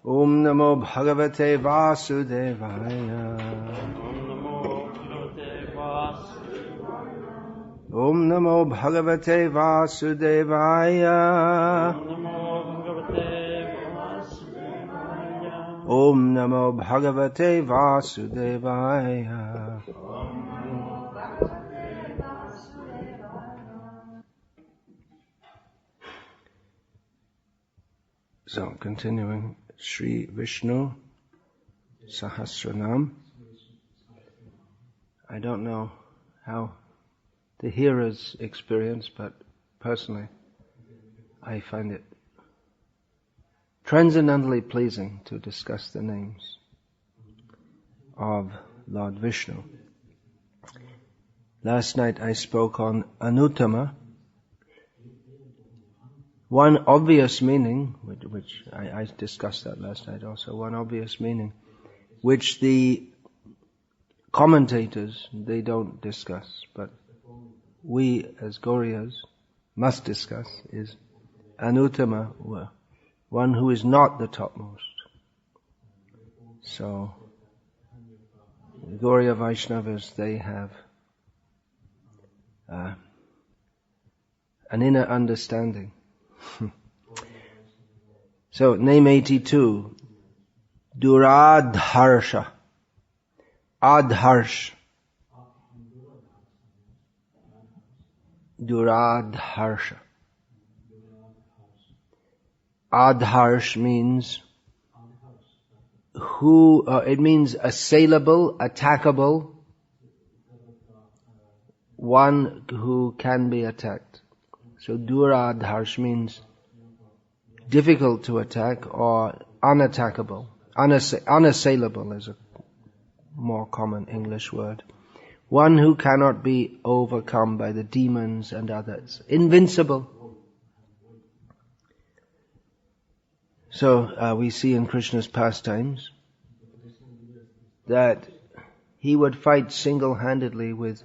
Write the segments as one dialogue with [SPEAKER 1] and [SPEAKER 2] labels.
[SPEAKER 1] Om Namo Bhagavate Vasudevaya. Om Namo Bhagavate Vasudevaya. Om Namo Bhagavate Vasudevaya. So, continuing, Sri Vishnu, Sahasranama. I don't know how the hearers experience, but personally, I find it transcendently pleasing to discuss the names of Lord Vishnu. Last night I spoke on Anuttama. One obvious meaning, which I discussed that last night also, one obvious meaning, which the commentators, they don't discuss, but we as Gauriyas must discuss, is Anuttama, one who is not the topmost. So, the Gauriya Vaishnavas, they have an inner understanding. So, name 82, Duradharsah, Adharsh, Duradharsah. Adharsh means it means assailable, attackable, one who can be attacked. So Duradharsh means difficult to attack or unattackable. Unassailable is a more common English word. One who cannot be overcome by the demons and others. Invincible. So we see in Krishna's pastimes that he would fight single-handedly with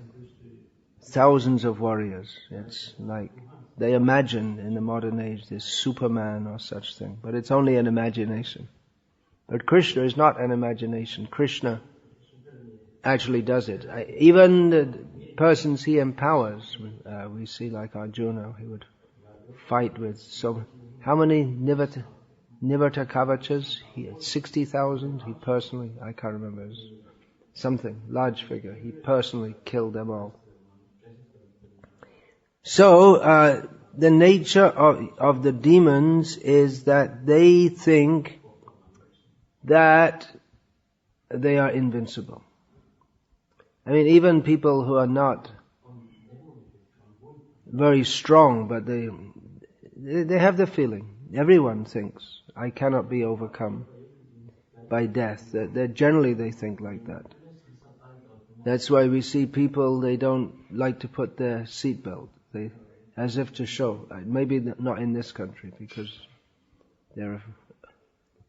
[SPEAKER 1] thousands of warriors. It's like they imagine in the modern age this Superman or such thing, but it's only an imagination. But Krishna is not an imagination. Krishna actually does it. Even the persons he empowers, we see like Arjuna, he would fight with how many Nivarta Kavachas? He had 60,000. He personally, I can't remember, something, large figure. He personally killed them all. So, the nature of the demons is that they think that they are invincible. I mean, even people who are not very strong, but they have the feeling. Everyone thinks, I cannot be overcome by death. Generally they think like that. That's why we see people, they don't like to put their seatbelt. As if to show, maybe not in this country, because they're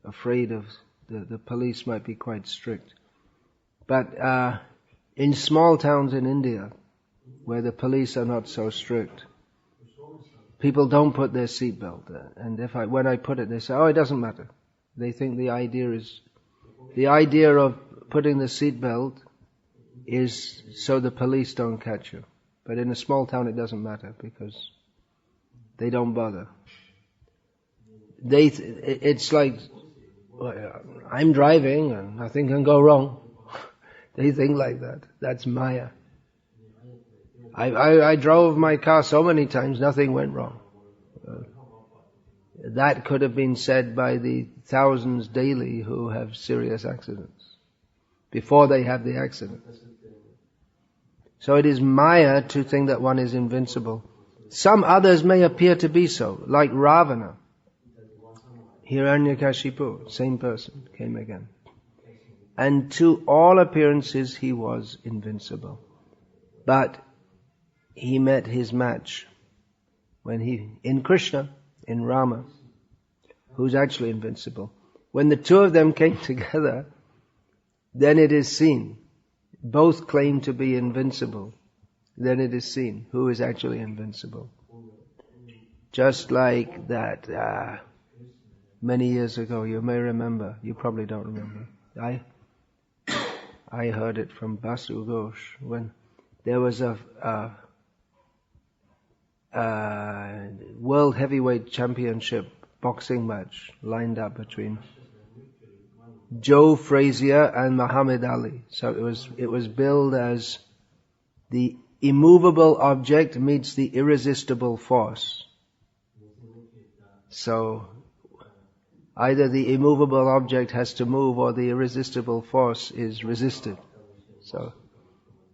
[SPEAKER 1] afraid of the police might be quite strict. But in small towns in India, where the police are not so strict, people don't put their seatbelt. And when I put it, they say, oh, it doesn't matter. They think the idea of putting the seatbelt is so the police don't catch you. But in a small town it doesn't matter because they don't bother. It's like, I'm driving and nothing can go wrong. They think like that. That's Maya. I drove my car so many times, nothing went wrong. That could have been said by the thousands daily who have serious accidents, before they have the accident. So it is Maya to think that one is invincible. Some others may appear to be so, like Ravana. Hiranyakashipu, same person, came again. And to all appearances he was invincible. But he met his match in Krishna, in Rama, who's actually invincible. When the two of them came together, then it is seen. Both claim to be invincible. Then it is seen who is actually invincible. Just like that many years ago. You may remember. You probably don't remember. I heard it from Basu Ghosh when there was a World Heavyweight Championship boxing match lined up between Joe Frazier and Muhammad Ali. So it was billed as the immovable object meets the irresistible force. So either the immovable object has to move or the irresistible force is resisted. So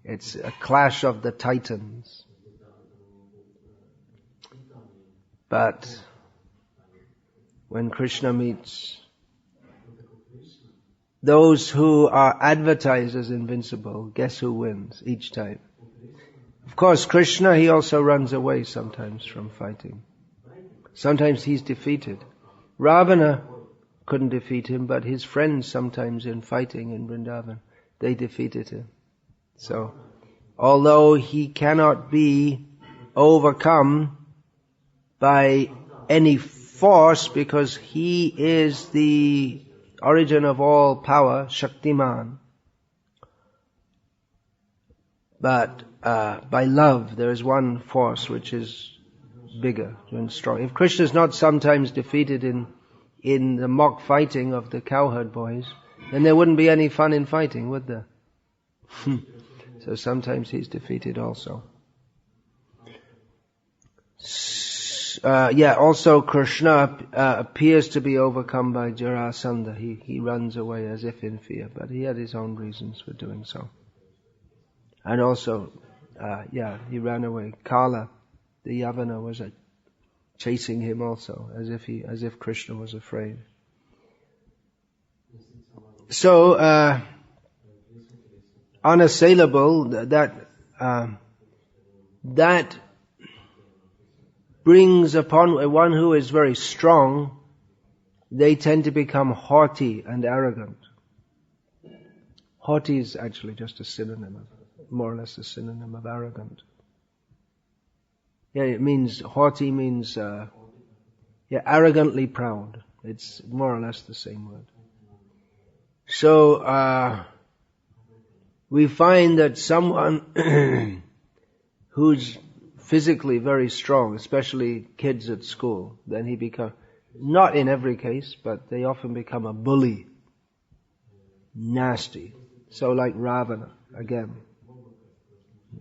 [SPEAKER 1] it's a clash of the titans. But when Krishna meets those who are advertised as invincible, guess who wins each time? Of course, Krishna, he also runs away sometimes from fighting. Sometimes he's defeated. Ravana couldn't defeat him, but his friends sometimes in fighting in Vrindavan, they defeated him. So, although he cannot be overcome by any force because he is the origin of all power, Shaktiman. But by love, there is one force which is bigger and strong. If Krishna is not sometimes defeated in the mock fighting of the cowherd boys, then there wouldn't be any fun in fighting, would there? So sometimes he's defeated also. Also Krishna appears to be overcome by Jarasandha. He runs away as if in fear, but he had his own reasons for doing so. And also, he ran away. Kala, the Yavana, was chasing him also, as if Krishna was afraid. So, unassailable, that brings upon one who is very strong, they tend to become haughty and arrogant. Haughty is actually just a synonym, more or less a synonym of arrogant. Haughty means, arrogantly proud. It's more or less the same word. So, we find that someone who's physically very strong, especially kids at school, then he becomes, not in every case, but they often become a bully. Nasty. So like Ravana, again.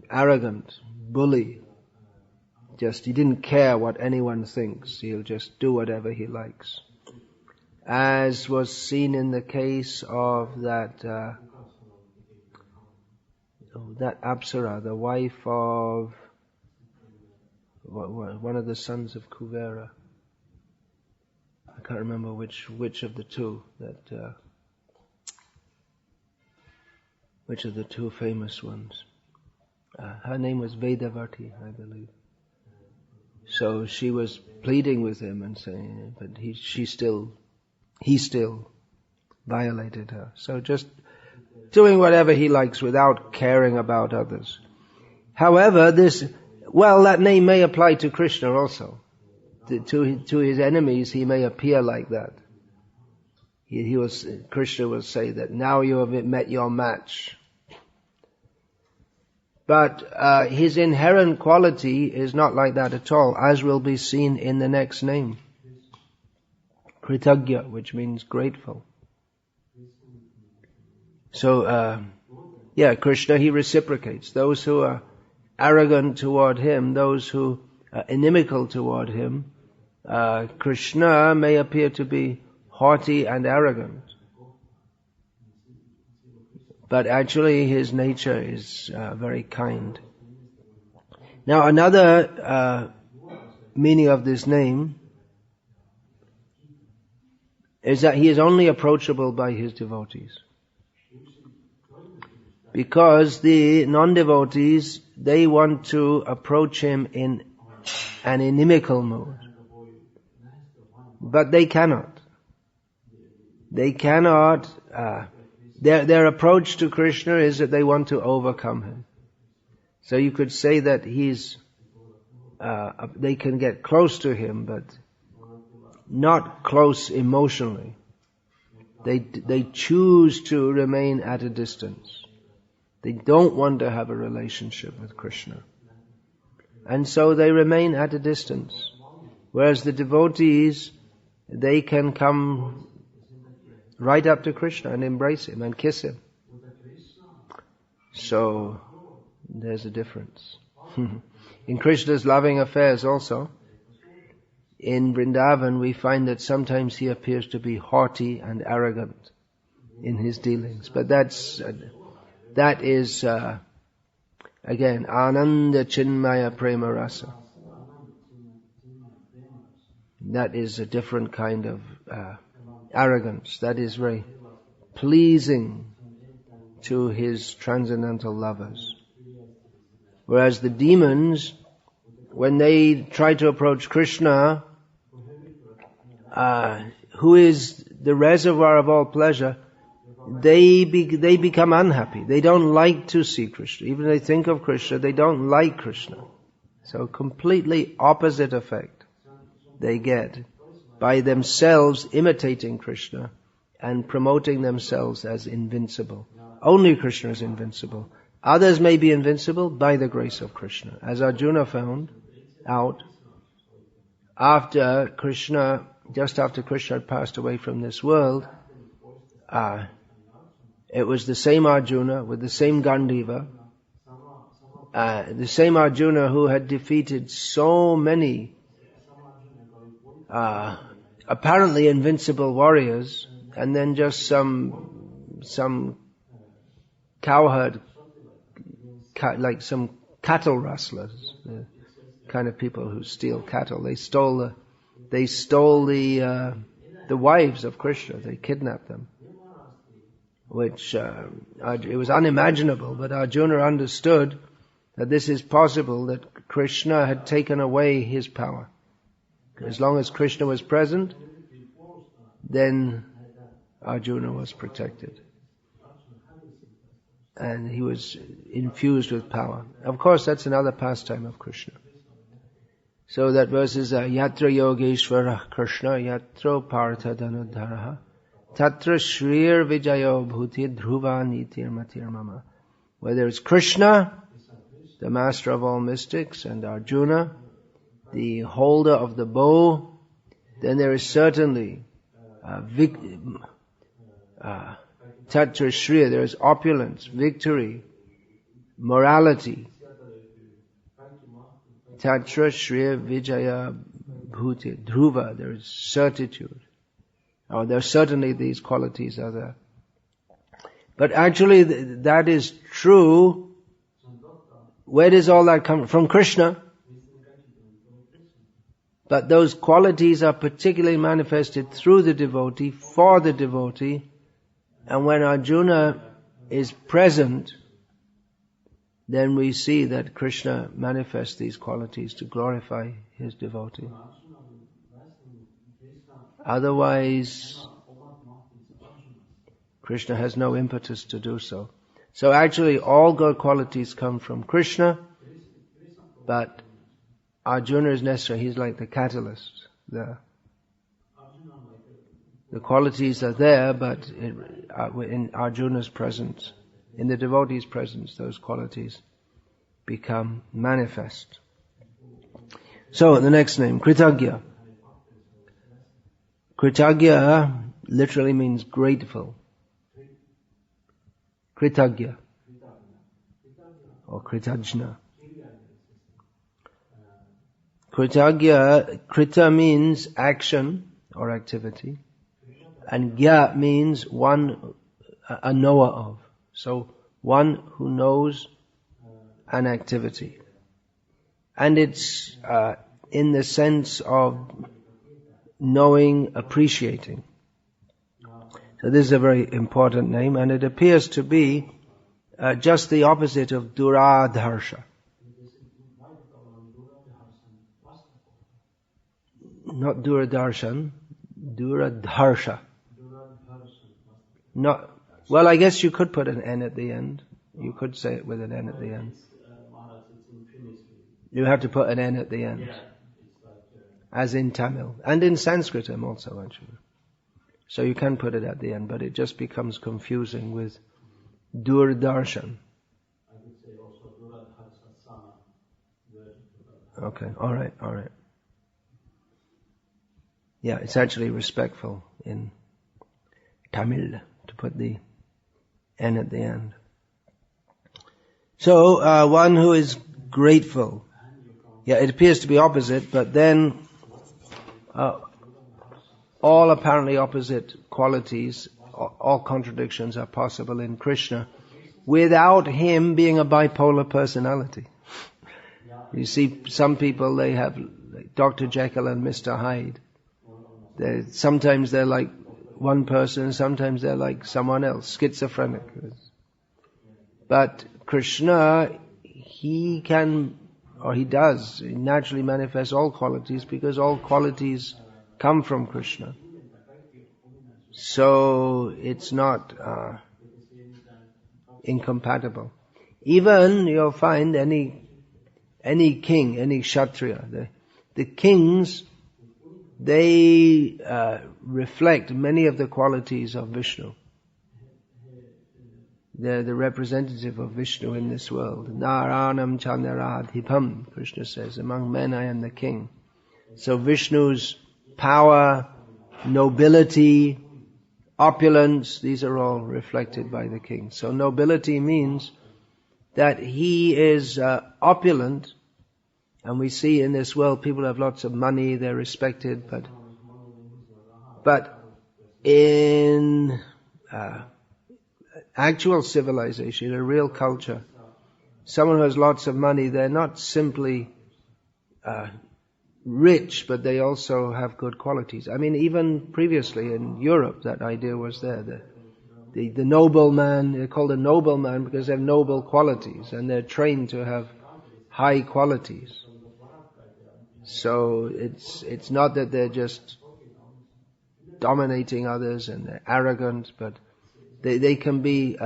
[SPEAKER 1] Arrogant, bully. He didn't care what anyone thinks. He'll just do whatever he likes. As was seen in the case of that Apsara, the wife of one of the sons of Kuvera. I can't remember which of the two which of the two famous ones. Her name was Vedavati, I believe. So she was pleading with him and saying, but he still violated her. So just doing whatever he likes without caring about others. However, that name may apply to Krishna also. To his enemies, he may appear like that. Krishna will say that now you have met your match. But his inherent quality is not like that at all, as will be seen in the next name. Krtajnah, which means grateful. So, Krishna, he reciprocates. Those who are arrogant toward him, those who are inimical toward him, Krishna may appear to be haughty and arrogant. But actually his nature is very kind. Now another meaning of this name is that he is only approachable by his devotees. Because the non-devotees, they want to approach him in an inimical mood. But they cannot. Their approach to Krishna is that they want to overcome him. So you could say that they can get close to him, but not close emotionally. They choose to remain at a distance. They don't want to have a relationship with Krishna. And so they remain at a distance. Whereas the devotees, they can come right up to Krishna and embrace him and kiss him. So there's a difference. In Krishna's loving affairs also, in Vrindavan we find that sometimes he appears to be haughty and arrogant in his dealings. But that is again, Ananda Chinmaya Prema Rasa. That is a different kind of arrogance. That is very pleasing to his transcendental lovers. Whereas the demons, when they try to approach Krishna, who is the reservoir of all pleasure, they become unhappy. They don't like to see Krishna. Even if they think of Krishna, they don't like Krishna. So completely opposite effect they get by themselves imitating Krishna and promoting themselves as invincible. Only Krishna is invincible. Others may be invincible by the grace of Krishna. As Arjuna found out, just after Krishna had passed away from this world, it was the same Arjuna with the same Gandiva, the same Arjuna who had defeated so many apparently invincible warriors, and then just some cowherd, like some cattle rustlers, the kind of people who steal cattle. They stole the wives of Krishna. They kidnapped them, which it was unimaginable. But Arjuna understood that this is possible, that Krishna had taken away his power. As long as Krishna was present, then Arjuna was protected. And he was infused with power. Of course, that's another pastime of Krishna. So that verse is Yatra Yogeshwara Krishna Yatro Partha Dhanudharaha Tatra Shrir Vijayo Bhuti Dhruva Nitir Matir Mama. Where there is Krishna, the master of all mystics, and Arjuna, the holder of the bow, then there is certainly Tatra Shriya, there is opulence, victory, morality. Tatra Shriya Vijaya Bhuti Dhruva, there is certitude. Or there are certainly these qualities are there. But actually that is true. Where does all that come from? Krishna. But those qualities are particularly manifested through the devotee, for the devotee. And when Arjuna is present, then we see that Krishna manifests these qualities to glorify his devotee. Otherwise, Krishna has no impetus to do so. So actually all good qualities come from Krishna, but Arjuna is necessary. He's like the catalyst. The qualities are there, but in Arjuna's presence, in the devotee's presence, those qualities become manifest. So the next name, Krtajnah. Krtajnah literally means grateful. Krtajnah or Krtajnah. Krtajnah, Krita means action or activity, and Gya means one, a knower of. So one who knows an activity. And it's in the sense of knowing, appreciating. So this is a very important name, and it appears to be just the opposite of Duradharsah. Not Duradarshan, Duradharsah. Not, well, I guess you could put an N at the end. You could say it with an N at the end. You have to put an N at the end. as in Tamil. And in Sanskrit also, actually. So you can put it at the end, but it just becomes confusing with Duradharsah.
[SPEAKER 2] I would say also Duradharsah.
[SPEAKER 1] Okay, alright. Yeah, it's actually respectful in Tamil to put the N at the end. So, one who is grateful. Yeah, it appears to be opposite, but then all apparently opposite qualities, all contradictions are possible in Krishna without him being a bipolar personality. You see, some people, they have like Dr. Jekyll and Mr. Hyde. Sometimes they're like one person, sometimes they're like someone else, schizophrenic. But Krishna, he naturally manifest all qualities because all qualities come from Krishna. So it's not incompatible. Even you'll find any king, any kshatriya, the kings, they reflect many of the qualities of Vishnu. They're the representative of Vishnu in this world. Naranam Chandaradhipam, Krishna says, among men I am the king. So Vishnu's power, nobility, opulence, these are all reflected by the king. So nobility means that he is opulent, and we see in this world people have lots of money, they're respected, but in actual civilization, a real culture, someone who has lots of money, they're not simply rich, but they also have good qualities. I mean, even previously in Europe, that idea was there. The nobleman, they're called a nobleman because they have noble qualities, and they're trained to have high qualities. So it's not that they're just dominating others and they're arrogant, but they can be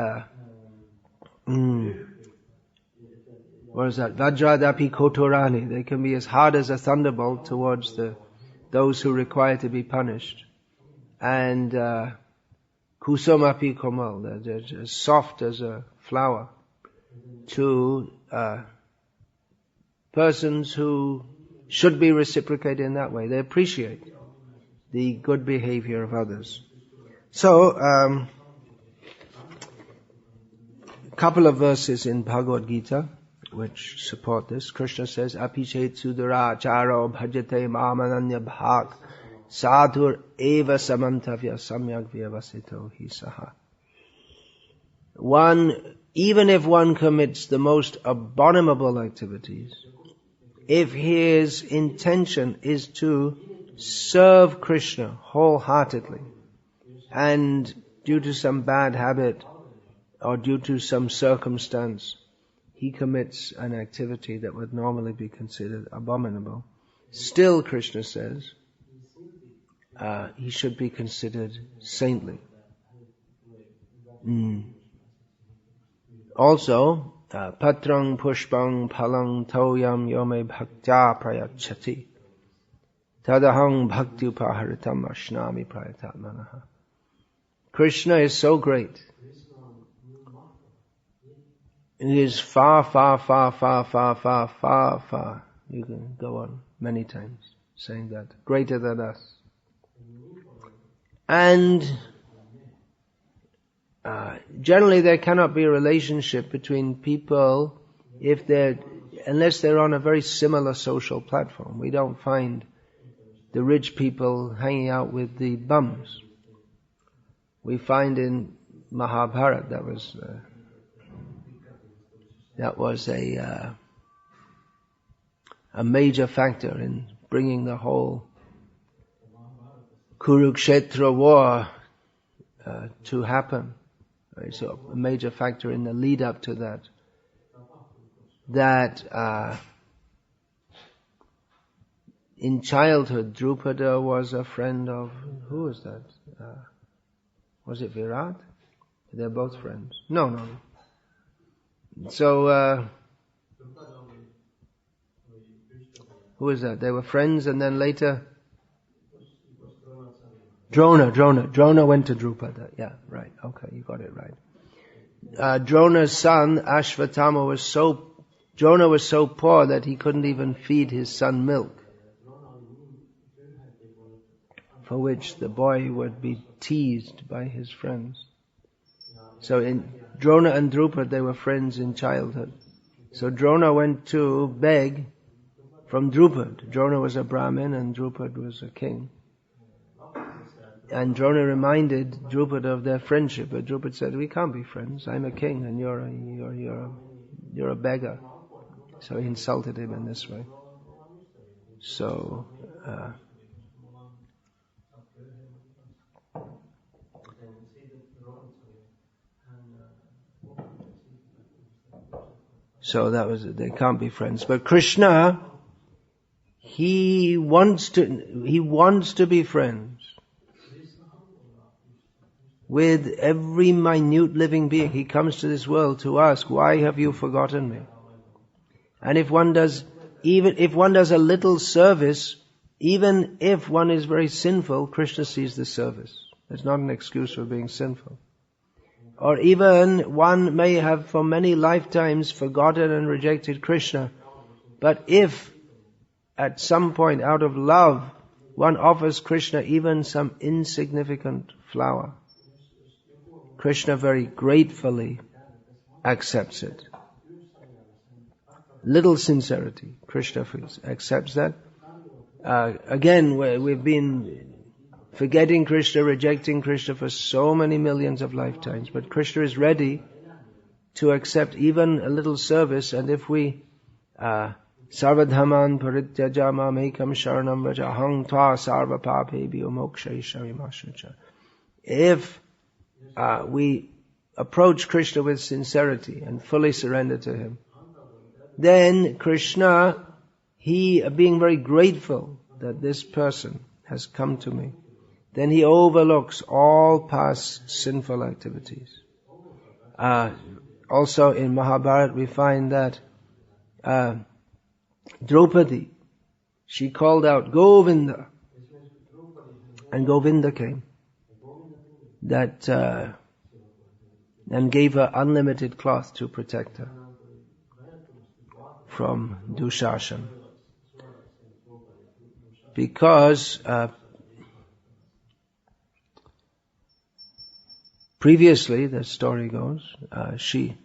[SPEAKER 1] what is that? Vajradapi kotorani. They can be as hard as a thunderbolt towards those who require to be punished. And kusumapi komal. They're as soft as a flower to persons who should be reciprocated in that way. They appreciate the good behavior of others. So, a couple of verses in Bhagavad Gita which support this. Krishna says, Apichet suduracharo bhajate mamananya bhak sadhur eva samantavya samyak vyavasito hi saha. Even if one commits the most abominable activities, if his intention is to serve Krishna wholeheartedly, and due to some bad habit or due to some circumstance, he commits an activity that would normally be considered abominable, still, Krishna says, he should be considered saintly. Also, patrang pushpang palang toyam yome bhaktya prayachati tadahang bhakti upaharitam ashnami prayatatmanaha. Krishna is so great. It is far, far, far, far, far, far, far, far. You can go on many times saying that. Greater than us. And generally there cannot be a relationship between people unless they're on a very similar social platform. We don't find the rich people hanging out with the bums. We find in Mahabharata that was a major factor in bringing the whole Kurukshetra war to happen. Right? So a major factor in the lead up to that in childhood, Drupada was a friend of, who was that? Was it Virat? They're both friends. No. So, Who is that? They were friends and then later? Drona went to Drupada. Yeah, right. Okay, you got it right. Drona's son, Ashvatthama, Drona was so poor that he couldn't even feed his son milk, for which the boy would be teased by his friends. So in Drona and Drupad, they were friends in childhood. So Drona went to beg from Drupad. Drona was a Brahmin and Drupad was a king. And Drona reminded Drupad of their friendship, but Drupad said, "We can't be friends. I'm a king and you're a beggar." So he insulted him in this way. So that was it. They can't be friends. But Krishna, he wants to be friends with every minute living being. He comes to this world to ask, "Why have you forgotten me?" And if one does a little service, even if one is very sinful, Krishna sees the service. It's not an excuse for being sinful. Or even one may have for many lifetimes forgotten and rejected Krishna, but if at some point out of love one offers Krishna even some insignificant flower, Krishna very gratefully accepts it. Little sincerity, Krishna accepts that. Again, we've been forgetting Krishna, rejecting Krishna for so many millions of lifetimes, but Krishna is ready to accept even a little service, and if we sarvadhaman parityajama mekam sharanam vraja hang tva sarva papebhyo mokshayishamimashracha. If we approach Krishna with sincerity and fully surrender to him, then Krishna, he being very grateful that this person has come to me, then he overlooks all past sinful activities. Also in Mahabharata we find that Draupadi, she called out Govinda, and Govinda came. And gave her unlimited cloth to protect her from Dushashan. Because previously, the story goes, she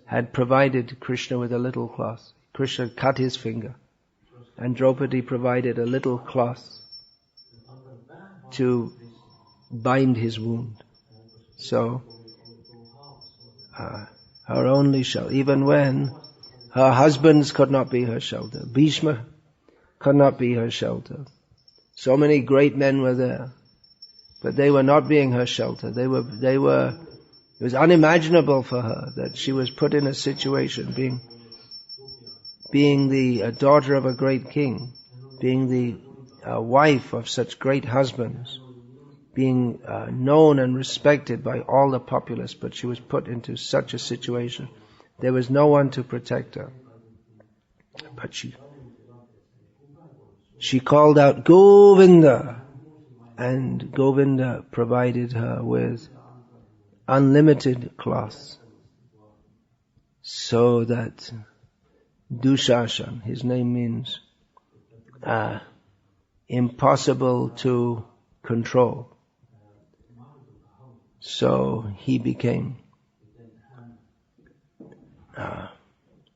[SPEAKER 1] had provided Krishna with a little cloth. Krishna cut his finger, and Draupadi provided a little cloth to bind his wound. So, her only shelter, even when her husbands could not be her shelter, Bhishma could not be her shelter. So many great men were there, but they were not being her shelter. It was unimaginable for her that she was put in a situation, being the daughter of a great king, being the wife of such great husbands, being known and respected by all the populace, but she was put into such a situation. There was no one to protect her. But she called out Govinda, and Govinda provided her with unlimited cloth, so that Dushashan, his name means impossible to control. So he became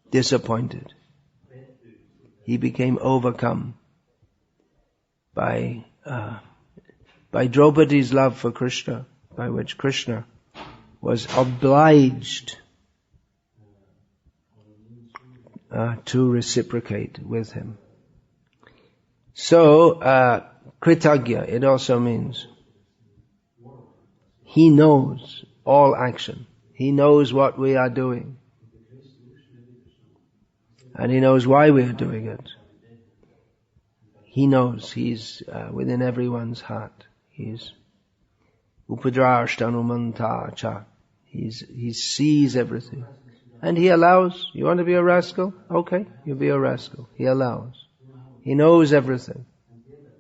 [SPEAKER 1] disappointed. He became overcome by Draupadi's love for Krishna, by which Krishna was obliged to reciprocate with him. So, Krtajnah, it also means he knows all action. He knows what we are doing. And he knows why we are doing it. He knows. He's within everyone's heart. He's upadrashtanumanta cha. He sees everything. And He allows. You want to be a rascal? Okay, you be a rascal. He allows. He knows everything.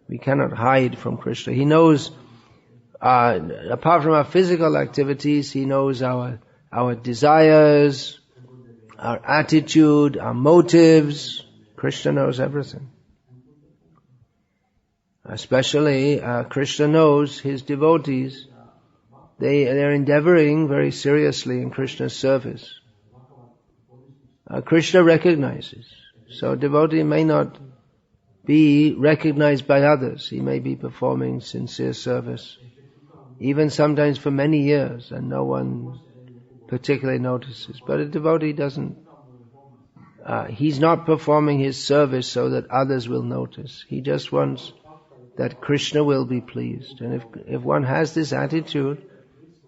[SPEAKER 1] We cannot hide from Krishna. He knows, apart from our physical activities, He knows our desires, our attitude, our motives. Krishna knows everything. Especially, Krishna knows His devotees. They're endeavoring very seriously in Krishna's service. Krishna recognizes. So a devotee may not be recognized by others. He may be performing sincere service, even sometimes for many years, and no one particularly notices. But a devotee doesn't, he's not performing his service so that others will notice. He just wants that Krishna will be pleased. And if one has this attitude,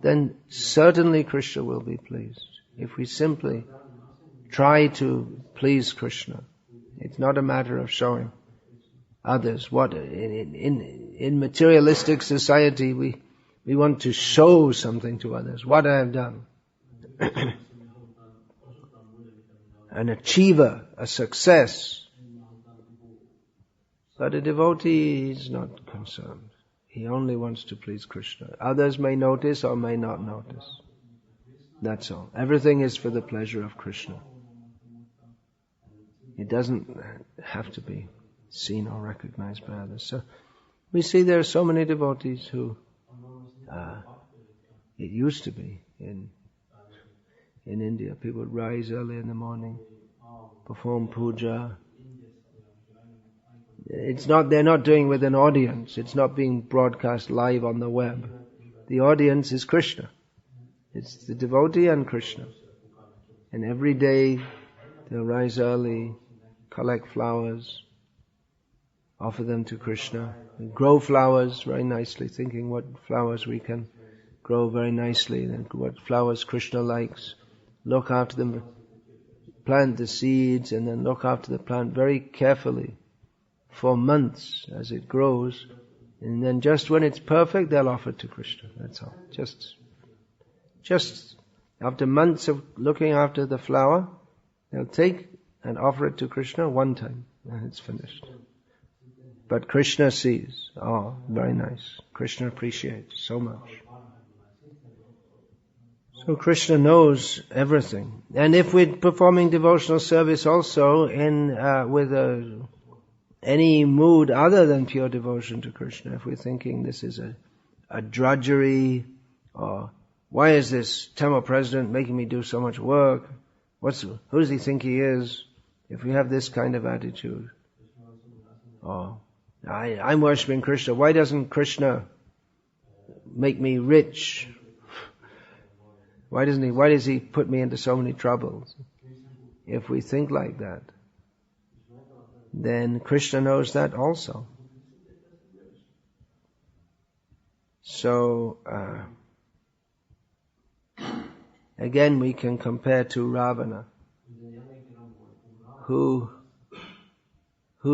[SPEAKER 1] then certainly Krishna will be pleased. If we simply try to please Krishna, it's not a matter of showing others what in materialistic society we want to show something to others, what I have done. An achiever, a success. But a devotee is not concerned. He only wants to please Krishna. Others may notice or may not notice. That's all. Everything is for the pleasure of Krishna. It doesn't have to be seen or recognized by others. So we see there are so many devotees who, it used to be in India, people would rise early in the morning, perform puja. They're not doing with an audience. It's not being broadcast live on the web. The audience is Krishna. It's the devotee and Krishna. And every day they'll rise early, collect flowers, offer them to Krishna, and grow flowers very nicely, thinking what flowers we can grow very nicely, and what flowers Krishna likes. Look after them, plant the seeds, and then look after the plant very carefully for months as it grows, and then just when it's perfect, they'll offer it to Krishna. That's all. Just after months of looking after the flower, they'll take and offer it to Krishna one time, and it's finished. But Krishna sees, oh, very nice. Krishna appreciates so much. So Krishna knows everything. And if we're performing devotional service also with any mood other than pure devotion to Krishna, if we're thinking this is a drudgery, or why is this temple president making me do so much work? Who does he think he is? If we have this kind of attitude, I'm worshipping Krishna, why doesn't Krishna make me rich? Why does he put me into so many troubles? If we think like that, then Krishna knows that also. So, again we can compare to Ravana, who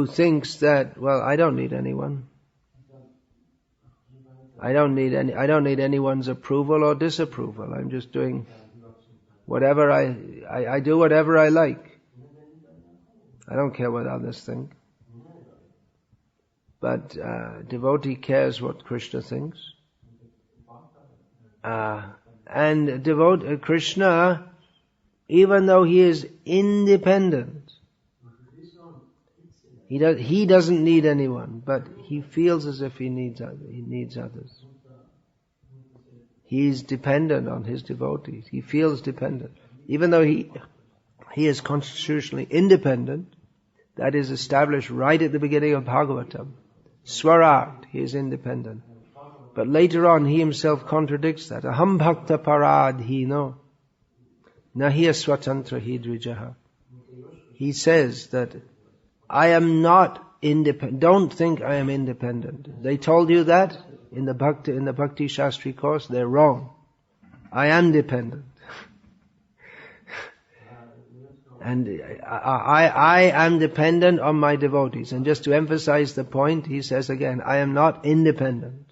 [SPEAKER 1] thinks that, well, I don't need anyone. I don't need anyone's approval or disapproval. I'm just doing whatever I do whatever I like. I don't care what others think. But devotee cares what Krishna thinks. And Krishna, even though he is independent, he doesn't need anyone, but he feels as if he needs others. He's dependent on his devotees. He feels dependent. Even though he is constitutionally independent, that is established right at the beginning of Bhagavatam. Swarat, he is independent. But later on, he himself contradicts that. Aham bhakta paradhino, nahi swatantra hi dvijaha. He says that I am not independent. Don't think I am independent. They told you that in the Bhakti Shastri course. They're wrong. I am dependent. And I am dependent on my devotees. And just to emphasize the point, he says again, I am not independent.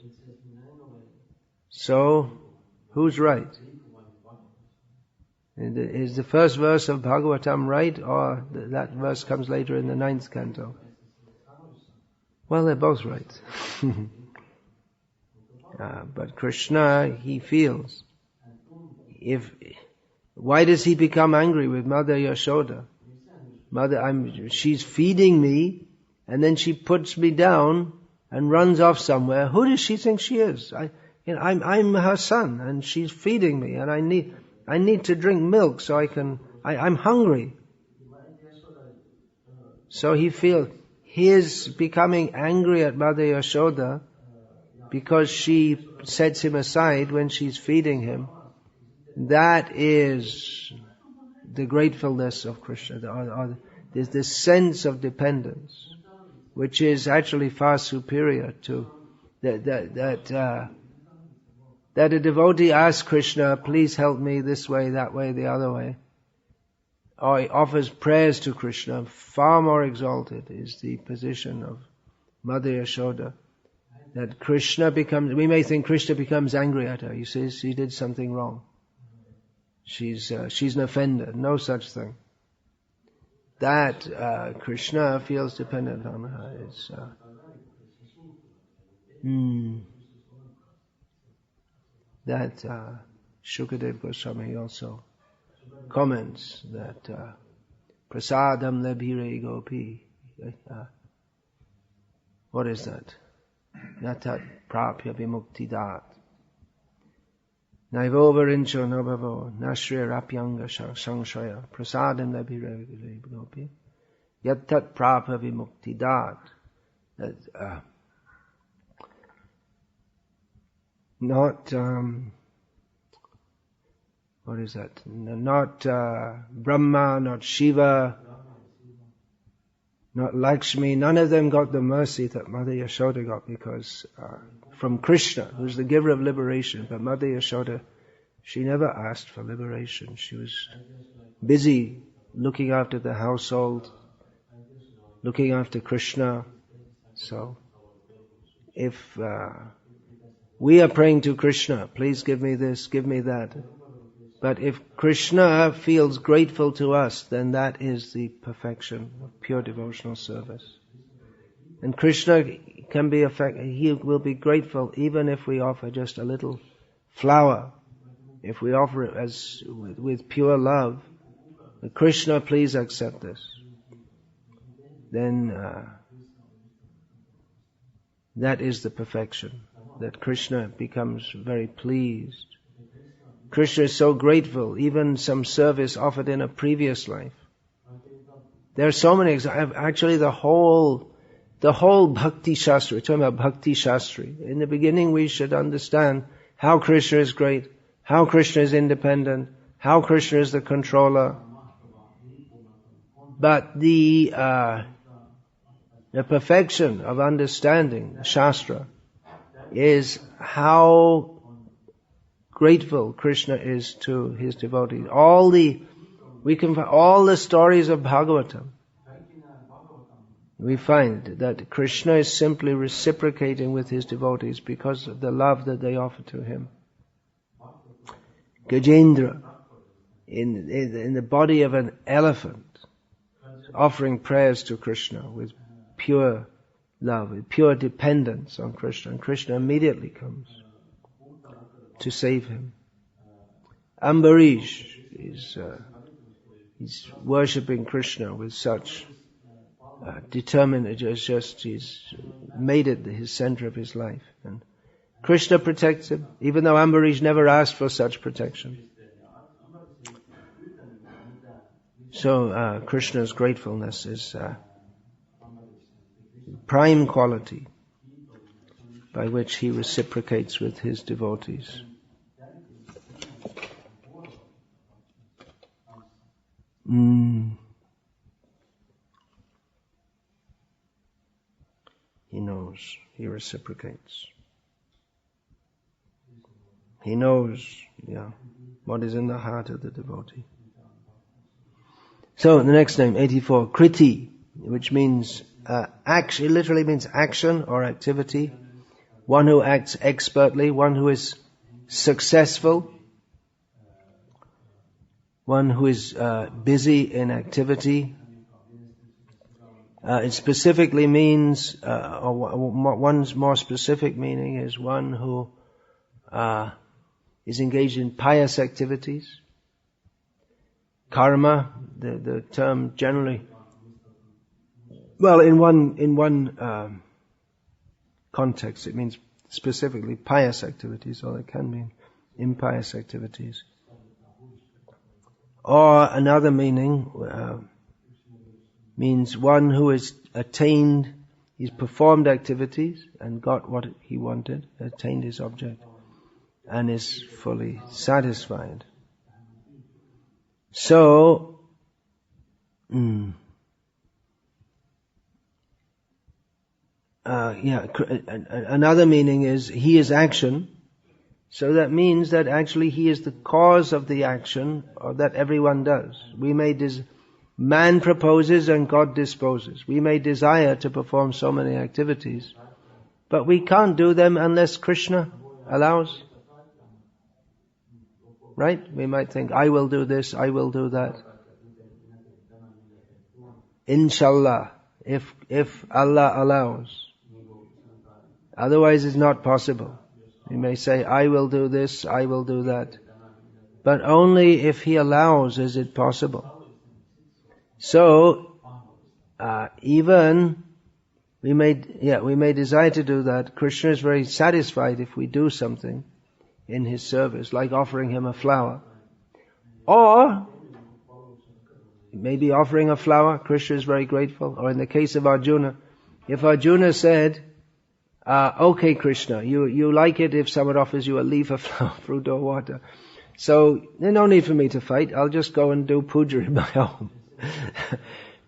[SPEAKER 1] So, who's right? Is the first verse of Bhagavatam right, or that verse comes later in the 9th canto? Well, they're both right. But Krishna, he feels. Why does he become angry with Mother Yashoda? She's feeding me, and then she puts me down and runs off somewhere. Who does she think she is? I'm her son, and she's feeding me, and I need to drink milk so I'm hungry. So he feels his becoming angry at Mother Yashoda because she sets him aside when she's feeding him. That is the gratefulness of Krishna. There's this sense of dependence, which is actually far superior to that a devotee asks Krishna, please help me this way, that way, the other way. Or he offers prayers to Krishna. Far more exalted is the position of Mother Yashoda. That we may think Krishna becomes angry at her. He says she did something wrong. She's an offender. No such thing. That Krishna feels dependent on her. That Shukadev Goswami also comments that prasadam labhire gopi. What is that? Natat prapya vimuktidat. Naivovarincho nabhavo nashriya rapyanga sangshaya prasadam labhire gopi. Yatat prapya vimuktidat. Not what is that? Not Brahma, not Shiva, not Lakshmi. None of them got the mercy that Mother Yashoda got, because from Krishna, who's the giver of liberation. But Mother Yashoda, she never asked for liberation. She was busy looking after the household, looking after Krishna. So, if we are praying to Krishna, please give me this, give me that. But if Krishna feels grateful to us, then that is the perfection of pure devotional service. And Krishna can be he will be grateful even if we offer just a little flower. If we offer it with pure love, Krishna, please accept this. Then that is the perfection, that Krishna becomes very pleased. Krishna is so grateful, even some service offered in a previous life. There are so many examples. Actually, the whole Bhakti Shastri, we're talking about Bhakti Shastri. In the beginning, we should understand how Krishna is great, how Krishna is independent, how Krishna is the controller. But the perfection of understanding Shastra is how grateful Krishna is to his devotees. We can find all the stories of Bhagavatam. We find that Krishna is simply reciprocating with his devotees because of the love that they offer to him. Gajendra, in the body of an elephant, offering prayers to Krishna with pure love, with pure dependence on Krishna, and Krishna immediately comes to save him. Ambarish he's worshipping Krishna with such determination. He's made it his center of his life, and Krishna protects him, even though Ambarish never asked for such protection. So Krishna's gratefulness is prime quality by which he reciprocates with his devotees. He knows, he reciprocates. He knows, what is in the heart of the devotee. So the next name, 84, Krtih, which means action. It literally means action or activity. One who acts expertly, one who is successful. one who is busy in activity. It specifically means, or one's more specific meaning is one who is engaged in pious activities. Karma, the term generally, well, in one context, it means specifically pious activities, or it can mean impious activities. Or another meaning means one who has attained, he's performed activities and got what he wanted, attained his object, and is fully satisfied. So, another meaning is he is action. So that means that actually he is the cause of the action that everyone does. Man proposes and God disposes. We may desire to perform so many activities, but we can't do them unless Krishna allows. Right? We might think, I will do this, I will do that. Inshallah, if Allah allows. Otherwise it's not possible. We may say, I will do this, I will do that. But only if He allows is it possible. So, even we may desire to do that. Krishna is very satisfied if we do something in His service, like offering Him a flower. Or, maybe offering a flower, Krishna is very grateful. Or in the case of Arjuna, if Arjuna said, okay Krishna, you like it if someone offers you a leaf, a flower, fruit or water. So, there's no need for me to fight, I'll just go and do puja in my home.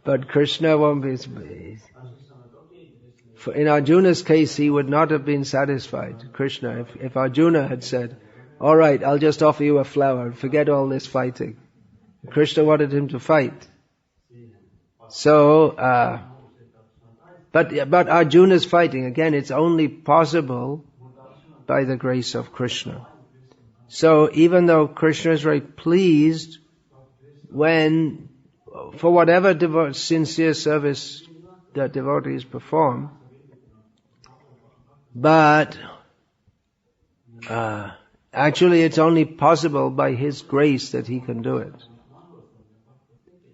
[SPEAKER 1] But Krishna won't be. In Arjuna's case, he would not have been satisfied. Krishna, if Arjuna had said, all right, I'll just offer you a flower, forget all this fighting. Krishna wanted him to fight. So, but Arjuna's fighting, again, it's only possible by the grace of Krishna. So even though Krishna is very pleased when, for whatever sincere service that devotees perform, but actually it's only possible by His grace that He can do it,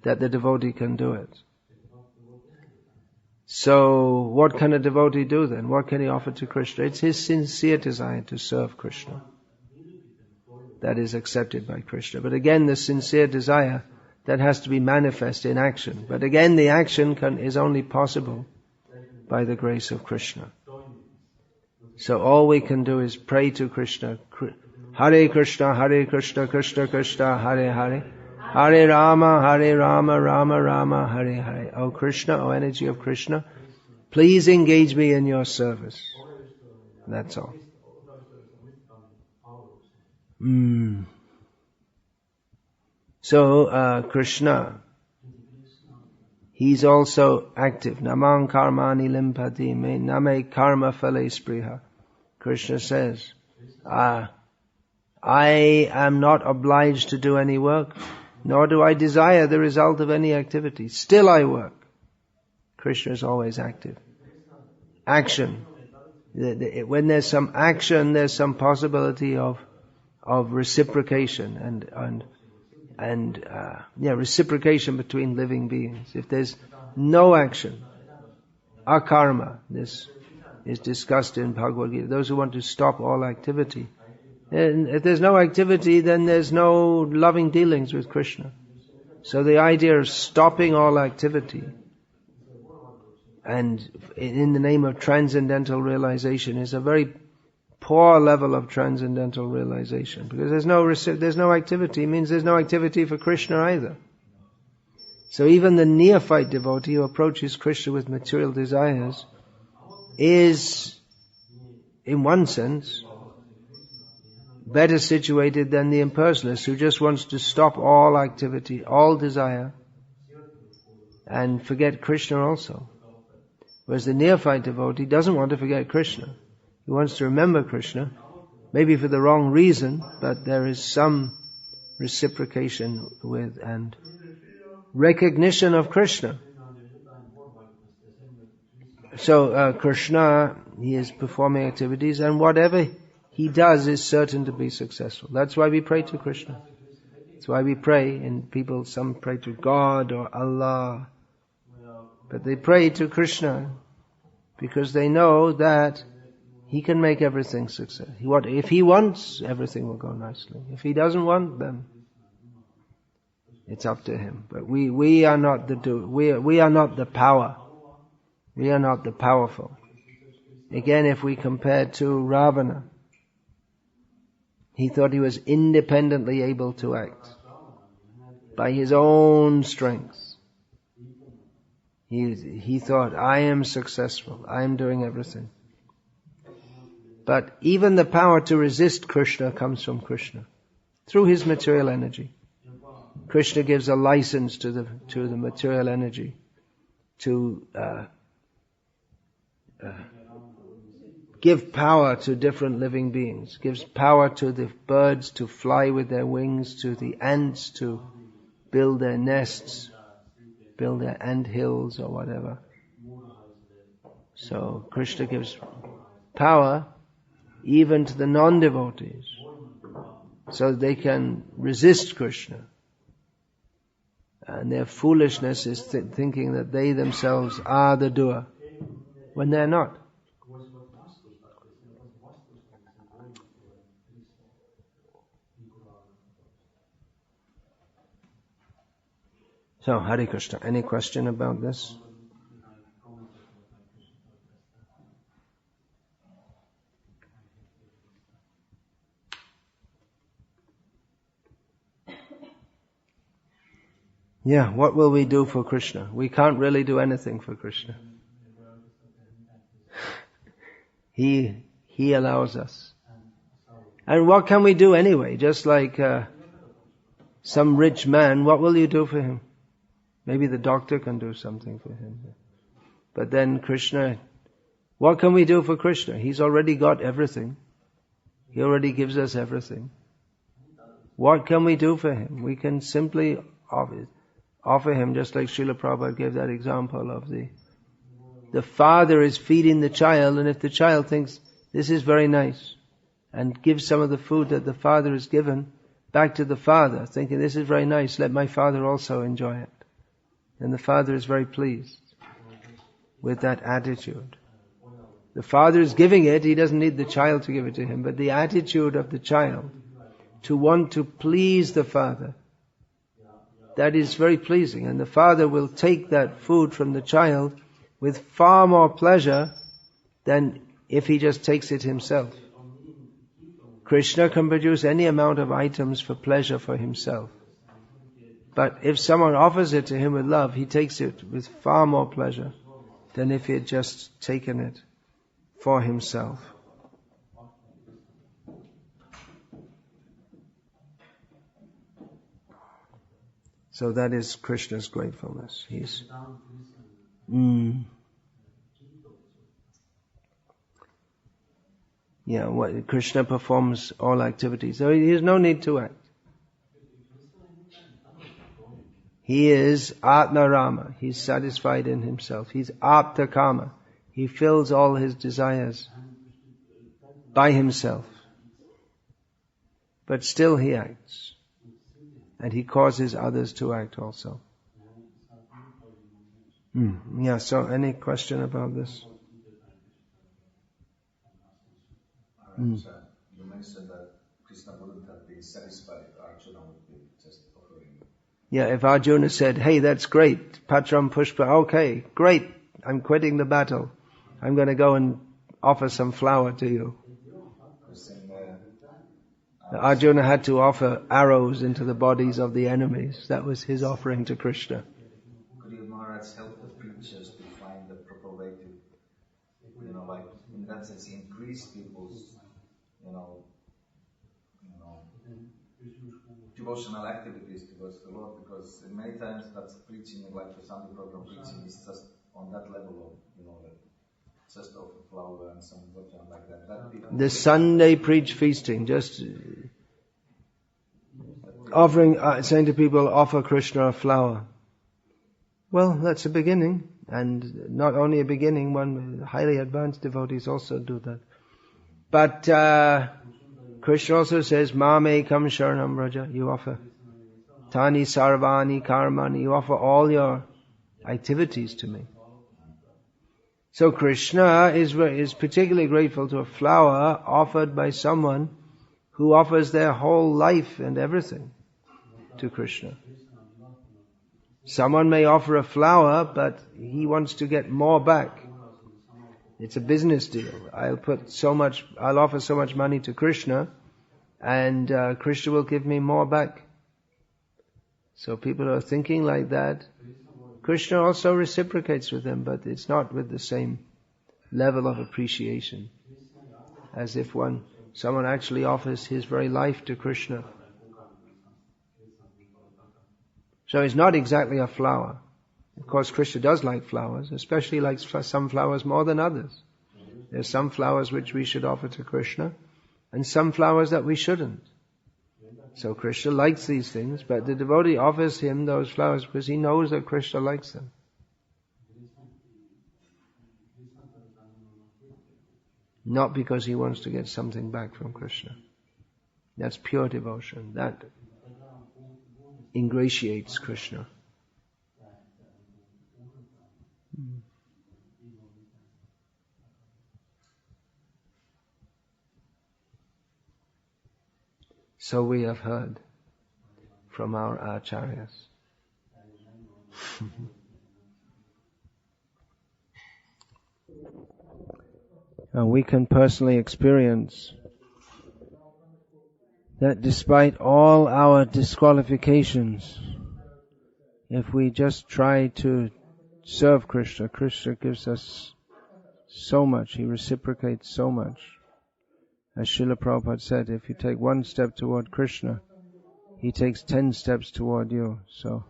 [SPEAKER 1] that the devotee can do it. So what can a devotee do then? What can he offer to Krishna? It's his sincere desire to serve Krishna that is accepted by Krishna. But again, the sincere desire, that has to be manifest in action. But again, the action is only possible by the grace of Krishna. So all we can do is pray to Krishna. Hare Krishna, Krishna Krishna, Hare Hare. Hare Rama, Rama Rama, Hare Hare. O Krishna, O energy of Krishna, please engage me in your service. That's all. So, Krishna, He's also active. Namang karmani limpati me name karma phale spriha. Krishna says, I am not obliged to do any work, nor do I desire the result of any activity. Still I work. Krishna is always active. Action. When there's some action, there's some possibility of reciprocation and reciprocation between living beings. If there's no action, akarma, this is discussed in Bhagavad Gita, those who want to stop all activity. And if there's no activity, then there's no loving dealings with Krishna. So the idea of stopping all activity and in the name of transcendental realization is a very poor level of transcendental realization, because there's no activity, means there's no activity for Krishna either. So even the neophyte devotee who approaches Krishna with material desires is, in one sense, better situated than the impersonalist who just wants to stop all activity, all desire, and forget Krishna also. Whereas the neophyte devotee doesn't want to forget Krishna. He wants to remember Krishna, maybe for the wrong reason, but there is some reciprocation with and recognition of Krishna. So Krishna, he is performing activities, and whatever he does is certain to be successful. That's why we pray to Krishna. That's why we pray, and people, some pray to God or Allah, but they pray to Krishna because they know that he can make everything successful. If he wants, everything will go nicely. If he doesn't want, then it's up to him. But we are not we are not the power. We are not the powerful. Again, if we compare to Ravana, he thought he was independently able to act by his own strength. He thought, I am successful, I am doing everything. But even the power to resist Krishna comes from Krishna, through his material energy. Krishna gives a license to the material energy to give power to different living beings, gives power to the birds to fly with their wings, to the ants to build their nests, build their ant hills or whatever. So Krishna gives power even to the non-devotees, so they can resist Krishna. And their foolishness is thinking that they themselves are the doer, when they're not. So, Hare Krishna, any question about this? Yeah, what will we do for Krishna? We can't really do anything for Krishna. He allows us. And what can we do anyway? Just like some rich man, what will you do for him? Maybe the doctor can do something for him. But then Krishna, what can we do for Krishna? He's already got everything. He already gives us everything. What can we do for him? We can simply offer him, just like Srila Prabhupada gave that example of the father is feeding the child, and if the child thinks this is very nice, and gives some of the food that the father has given back to the father, thinking this is very nice, let my father also enjoy it. And the father is very pleased with that attitude. The father is giving it, he doesn't need the child to give it to him, but the attitude of the child to want to please the father, that is very pleasing. And the father will take that food from the child with far more pleasure than if he just takes it himself. Krishna can produce any amount of items for pleasure for himself. But if someone offers it to him with love, he takes it with far more pleasure than if he had just taken it for himself. So that is Krishna's gratefulness. Krishna performs all activities. So he has no need to act. He is Atma Rama. He's satisfied in himself. He's Apta Kama. He fills all his desires by himself. But still he acts. And he causes others to act also. So any question about this?
[SPEAKER 3] You mentioned that Krishna wouldn't have been satisfied if Arjuna would be just offering.
[SPEAKER 1] Yeah, if Arjuna said, hey, that's great, Patram Pushpa, okay, great, I'm quitting the battle. I'm going to go and offer some flower to you. Arjuna had to offer arrows into the bodies of the enemies. That was his offering to Krishna.
[SPEAKER 3] Could you, Maharaj, help the preachers to find the proper way to, like, in that sense, increase people's, devotional activities towards the Lord? Because many times that's preaching, like the Sunday program preaching, is just on that level of, just offer flower and some bhajan like that.
[SPEAKER 1] The Sunday preach feasting, just saying to people, offer Krishna a flower. Well, that's a beginning, and not only a beginning, highly advanced devotees also do that. But Krishna also says, Mame kam sharanam vraja, you offer tani sarvani karmani, you offer all your activities to me. So Krishna is particularly grateful to a flower offered by someone who offers their whole life and everything to Krishna. Someone may offer a flower, but he wants to get more back. It's a business deal. I'll offer so much money to Krishna, and Krishna will give me more back. So people who are thinking like that, Krishna also reciprocates with them, but it's not with the same level of appreciation as if someone actually offers his very life to Krishna. So it's not exactly a flower. Of course, Krishna does like flowers, especially likes some flowers more than others. There's some flowers which we should offer to Krishna, and some flowers that we shouldn't. So Krishna likes these things, but the devotee offers him those flowers because he knows that Krishna likes them. Not because he wants to get something back from Krishna. That's pure devotion. That ingratiates Krishna. So we have heard from our acharyas. And we can personally experience that despite all our disqualifications, if we just try to serve Krishna, Krishna gives us so much, he reciprocates so much. As Srila Prabhupada said, if you take one step toward Krishna, he takes 10 steps toward you. So,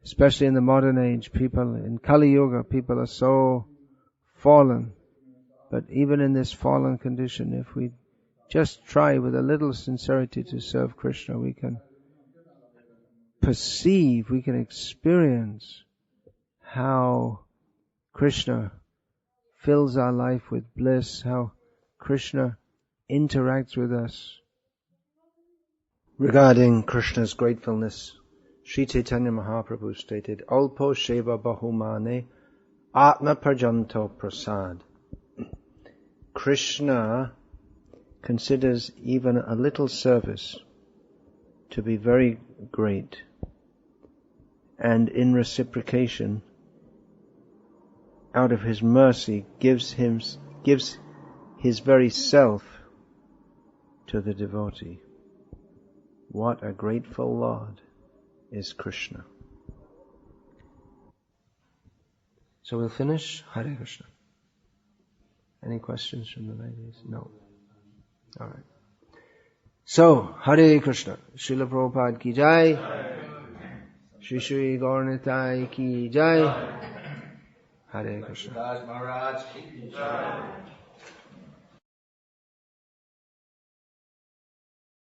[SPEAKER 1] especially in the modern age, in Kali Yuga, people are so fallen. But even in this fallen condition, if we just try with a little sincerity to serve Krishna, we can perceive, we can experience how Krishna fills our life with bliss, how Krishna interacts with us. Regarding Krishna's gratefulness, Sri Chaitanya Mahaprabhu stated, Alpo Sheva Bahumane Atma Prajanto Prasad. Krishna considers even a little service to be very great, and in reciprocation, out of his mercy, gives his very self to the devotee. What a grateful Lord is Krishna. So we'll finish. Hare Krishna. Any questions from the ladies? No. All right. So, Hare Krishna. Srila Prabhupada ki jai. Shri Shri Gauranitai ki jai. Hare Krishna.